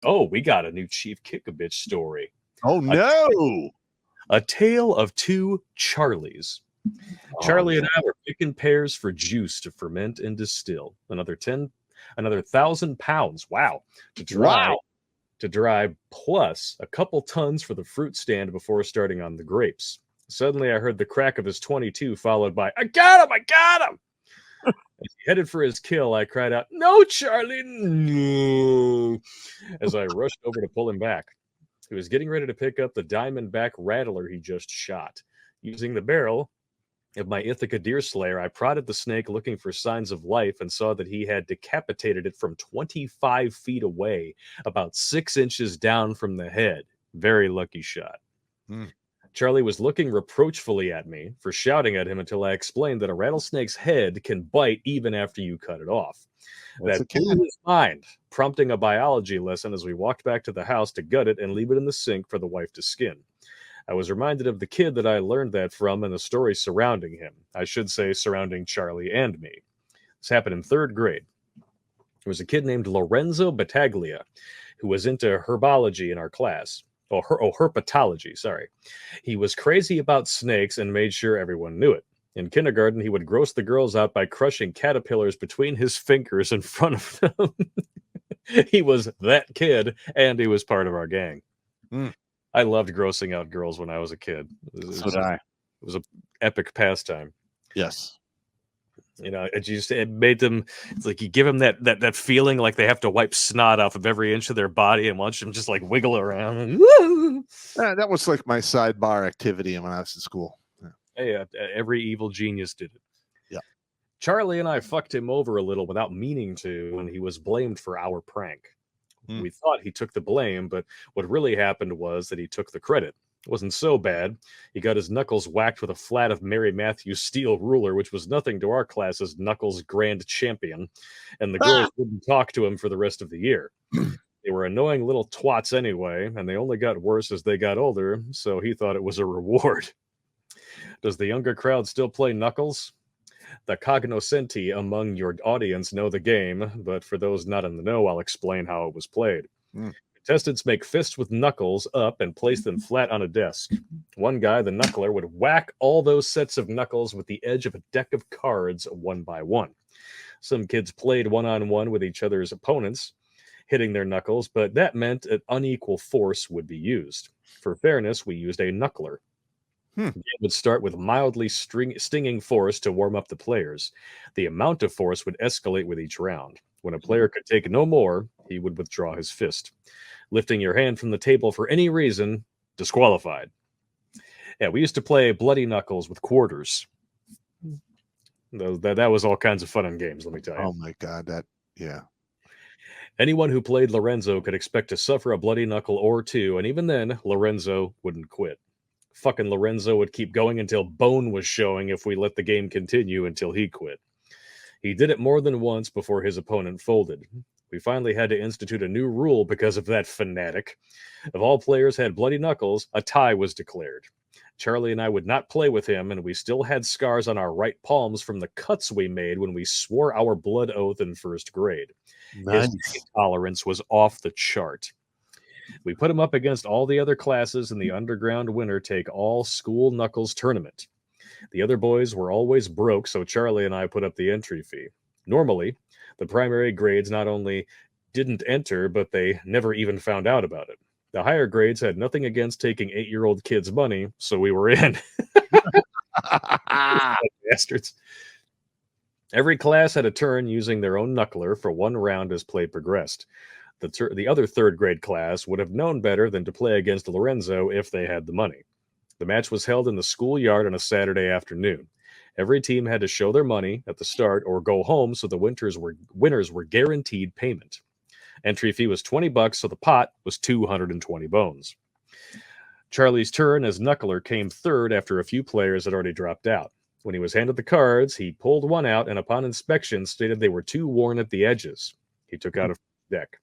Oh, we got a new Chief Kick-A-Bitch story. Oh, A, no. a tale of two Charlies. Oh, Charlie and I were picking pears for juice to ferment and distill. Another 1,000 pounds. Wow, to dry, wow. to dry, plus a couple tons for the fruit stand before starting on the grapes. Suddenly, I heard the crack of his 22, followed by "I got him! I got him!" As he headed for his kill, I cried out, "No, Charlie, no!" as I rushed over to pull him back. He was getting ready to pick up the diamondback rattler he just shot. Using the barrel of my Ithaca deer slayer, I prodded the snake looking for signs of life and saw that he had decapitated it from 25 feet away, about 6 inches down from the head. Very lucky shot. Hmm. Charlie was looking reproachfully at me for shouting at him until I explained that a rattlesnake's head can bite even after you cut it off. Yes, That it blew can. his mind, prompting a biology lesson as we walked back to the house to gut it and leave it in the sink for the wife to skin. I was reminded of the kid that I learned that from and the story surrounding him. I should say surrounding Charlie and me. This happened in third grade. There was a kid named Lorenzo Battaglia who was into herbology in our class. Herpetology, sorry. He was crazy about snakes and made sure everyone knew it. In kindergarten, he would gross the girls out by crushing caterpillars between his fingers in front of them. He was that kid, and he was part of our gang. Mm. I loved grossing out girls when I was a kid. So did I. It was an epic pastime. Yes. You know, it made them. It's like you give them that feeling like they have to wipe snot off of every inch of their body and watch them just like wiggle around. Woo! That was like my sidebar activity when I was in school. Hey, every evil genius did it. Yeah. Charlie and I fucked him over a little without meaning to when he was blamed for our prank. Hmm. We thought he took the blame, but what really happened was that he took the credit. It wasn't so bad. He got his knuckles whacked with a flat of Mary Matthews steel ruler, which was nothing to our class's knuckles grand champion, and the girls wouldn't talk to him for the rest of the year. They were annoying little twats anyway, and they only got worse as they got older, so he thought it was a reward. Does the younger crowd still play knuckles? The cognoscenti among your audience know the game, but for those not in the know, I'll explain how it was played. Mm. Contestants make fists with knuckles up and place them flat on a desk. One guy, the knuckler, would whack all those sets of knuckles with the edge of a deck of cards one by one. Some kids played one-on-one with each other's opponents, hitting their knuckles, but that meant an unequal force would be used. For fairness, we used a knuckler. The game would start with mildly stinging force to warm up the players. The amount of force would escalate with each round. When a player could take no more, he would withdraw his fist. Lifting your hand from the table for any reason, disqualified. Yeah, we used to play bloody knuckles with quarters. That was all kinds of fun and games, let me tell you. Oh my God, yeah. Anyone who played Lorenzo could expect to suffer a bloody knuckle or two, and even then, Lorenzo wouldn't quit. Fucking Lorenzo would keep going until bone was showing if we let the game continue until he quit. He did it more than once before his opponent folded. We finally had to institute a new rule because of that fanatic. If all players had bloody knuckles, a tie was declared. Charlie and I would not play with him, and we still had scars on our right palms from the cuts we made when we swore our blood oath in first grade. Nice. His tolerance was off the chart. We put him up against all the other classes in the underground winner-take-all school knuckles tournament. The other boys were always broke, so Charlie and I put up the entry fee. Normally, the primary grades not only didn't enter, but they never even found out about it. The higher grades had nothing against taking 8-year-old kids' money, so we were in. Bastards. Every class had a turn using their own knuckler for one round as play progressed. The other third grade class would have known better than to play against Lorenzo if they had the money. The match was held in the schoolyard on a Saturday afternoon. Every team had to show their money at the start or go home, so the winners were guaranteed payment. Entry fee was $20, so the pot was 220 bones. Charlie's turn as knuckler came third after a few players had already dropped out. When he was handed the cards, he pulled one out and upon inspection stated they were too worn at the edges. He took out a deck.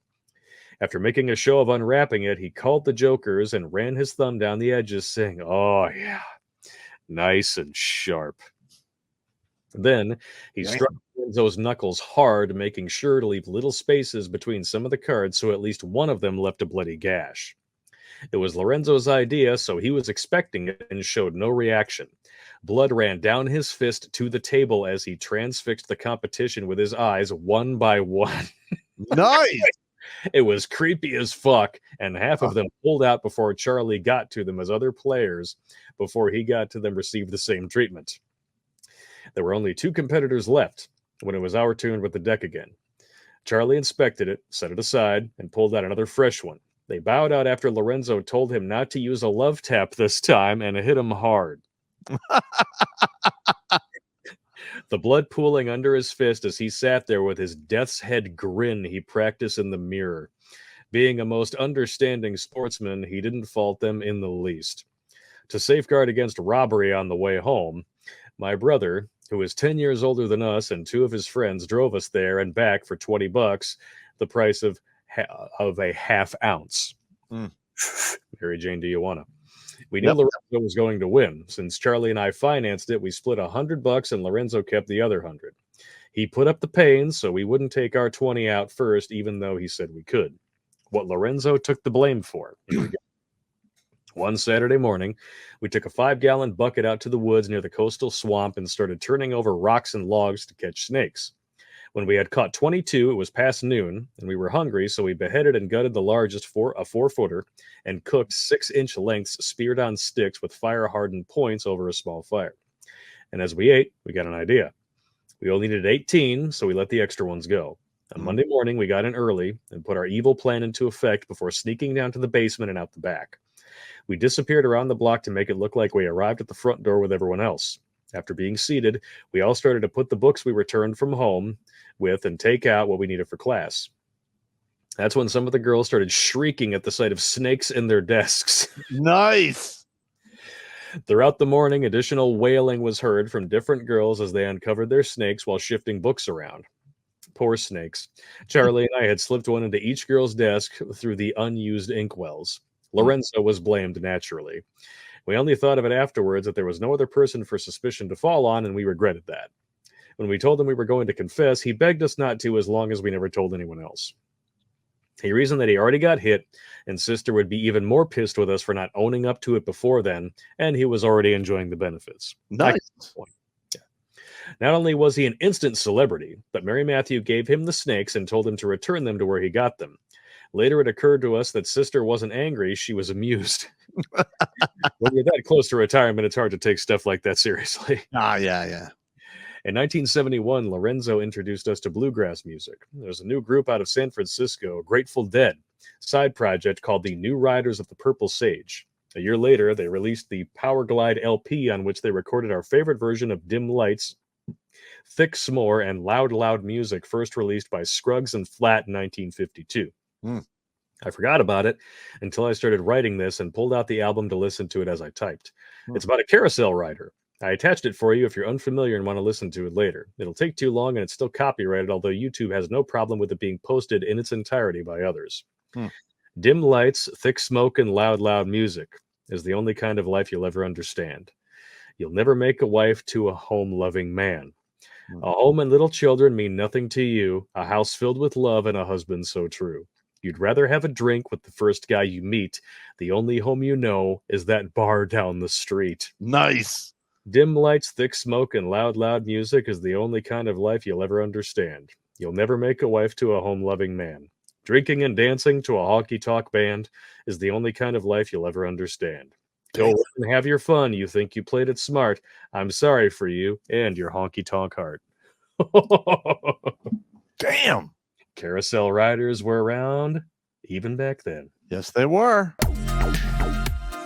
After making a show of unwrapping it, he called the jokers and ran his thumb down the edges, saying, "Oh, yeah, nice and sharp." Then he Damn. struck Lorenzo's knuckles hard, making sure to leave little spaces between some of the cards so at least one of them left a bloody gash. It was Lorenzo's idea, so he was expecting it and showed no reaction. Blood ran down his fist to the table as he transfixed the competition with his eyes one by one. Nice. It was creepy as fuck, and half of them pulled out before Charlie got to them as other players, before he got to them, received the same treatment. There were only 2 competitors left when it was our turn with the deck again. Charlie inspected it, set it aside, and pulled out another fresh one. They bowed out after Lorenzo told him not to use a love tap this time and hit him hard. The blood pooling under his fist as he sat there with his death's head grin he practiced in the mirror. Being a most understanding sportsman, he didn't fault them in the least. To safeguard against robbery on the way home, my brother, who is 10 years older than us, and 2 of his friends drove us there and back for $20, the price of a half ounce. Mary Jane, do you wanna? We knew Lorenzo was going to win. Since Charlie and I financed it, we split $100 and Lorenzo kept the other 100. He put up the pains so we wouldn't take our 20 out first, even though he said we could. What Lorenzo took the blame for. One Saturday morning, we took a 5-gallon bucket out to the woods near the coastal swamp and started turning over rocks and logs to catch snakes. When we had caught 22, it was past noon, and we were hungry, so we beheaded and gutted the largest, a 4-footer, and cooked 6-inch lengths speared on sticks with fire-hardened points over a small fire. And as we ate, we got an idea. We only needed 18, so we let the extra ones go. On Monday morning, we got in early and put our evil plan into effect before sneaking down to the basement and out the back. We disappeared around the block to make it look like we arrived at the front door with everyone else. After being seated, we all started to put the books we returned from home with and take out what we needed for class. That's when some of the girls started shrieking at the sight of snakes in their desks. Nice. Throughout the morning, additional wailing was heard from different girls as they uncovered their snakes while shifting books around. Poor snakes. Charlie and I had slipped one into each girl's desk through the unused inkwells. Lorenzo was blamed naturally. We only thought of it afterwards that there was no other person for suspicion to fall on, and we regretted that. When we told him we were going to confess, he begged us not to as long as we never told anyone else. He reasoned that he already got hit, and Sister would be even more pissed with us for not owning up to it before then, and he was already enjoying the benefits. Nice. Yeah. Not only was he an instant celebrity, but Mary Matthew gave him the snakes and told him to return them to where he got them. Later, it occurred to us that Sister wasn't angry, she was amused. When you're that close to retirement, it's hard to take stuff like that seriously. Yeah. In 1971, Lorenzo introduced us to bluegrass music. There's a new group out of San Francisco, Grateful Dead, side project called the New Riders of the Purple Sage. A year later, they released the Power Glide LP on which they recorded our favorite version of Dim Lights, Thick S'more, and Loud Loud Music, first released by Scruggs and Flat in 1952. I forgot about it until I started writing this and pulled out the album to listen to it as I typed. It's about a carousel rider. I attached it for you if you're unfamiliar and want to listen to it later. It'll take too long and it's still copyrighted, although YouTube has no problem with it being posted in its entirety by others. Dim lights, thick smoke, and loud, loud music is the only kind of life you'll ever understand. You'll never make a wife to a home-loving man. A home and little children mean nothing to you, a house filled with love and a husband so true. You'd rather have a drink with the first guy you meet. The only home you know is that bar down the street. Nice. Dim lights, thick smoke, and loud, loud music is the only kind of life you'll ever understand. You'll never make a wife to a home-loving man. Drinking and dancing to a honky-tonk band is the only kind of life you'll ever understand. Go and have your fun. You think you played it smart. I'm sorry for you and your honky-tonk heart. Damn. Carousel riders were around even back then. Yes, they were.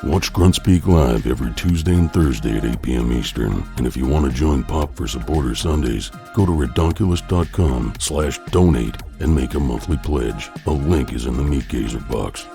Watch Grunt Speak live every Tuesday and Thursday at 8 p.m. Eastern. And if you want to join Pop for Supporter Sundays, go to redonkulous.com/donate and make a monthly pledge. A link is in the Meat Gazer box.